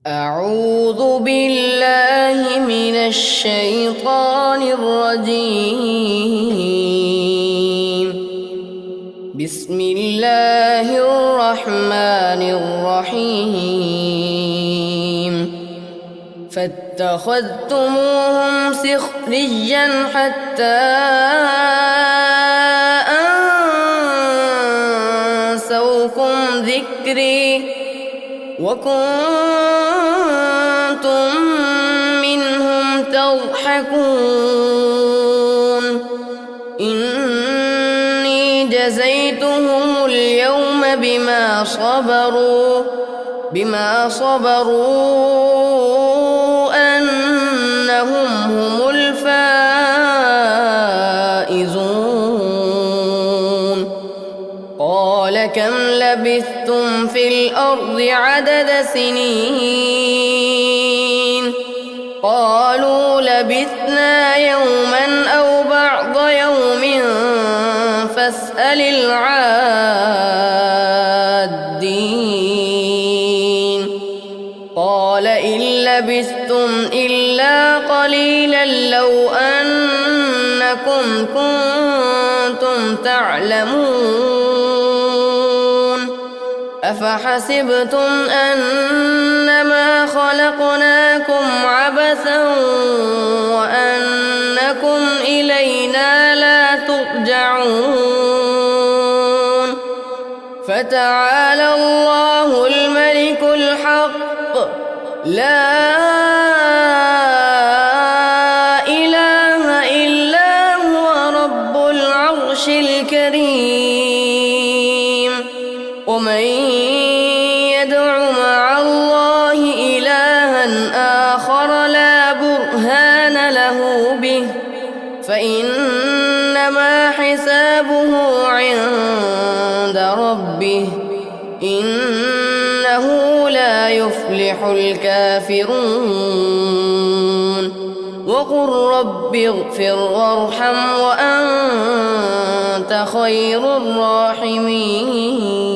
أعوذ بالله من الشيطان الرجيم. بسم الله الرحمن الرحيم. فاتخذتموهم سخريا حتى أنسوكم ذكري وكنتم منهم تضحكون. إني جزيتهم اليوم بما صبروا أنهم هم الفائزون. قال كم لبثتم في الأرض عدد سنين؟ قالوا لبثنا يوما أو بعض يوم فاسأل العادين. قال إن لبثتم إلا قليلا لو أنكم كنتم تعلمون. أفحسبتم أنما خلقناكم عبثا وأنكم إلينا لا ترجعون. فتعالى الله الملك الحق لا إله إلا هو رب العرش الكريم. ومن يدع مع الله إلها آخر لا برهان له به فإنما حسابه عند ربه إنه لا يفلح الكافرون. وقل رب اغفر وارحم وأنت خير الراحمين.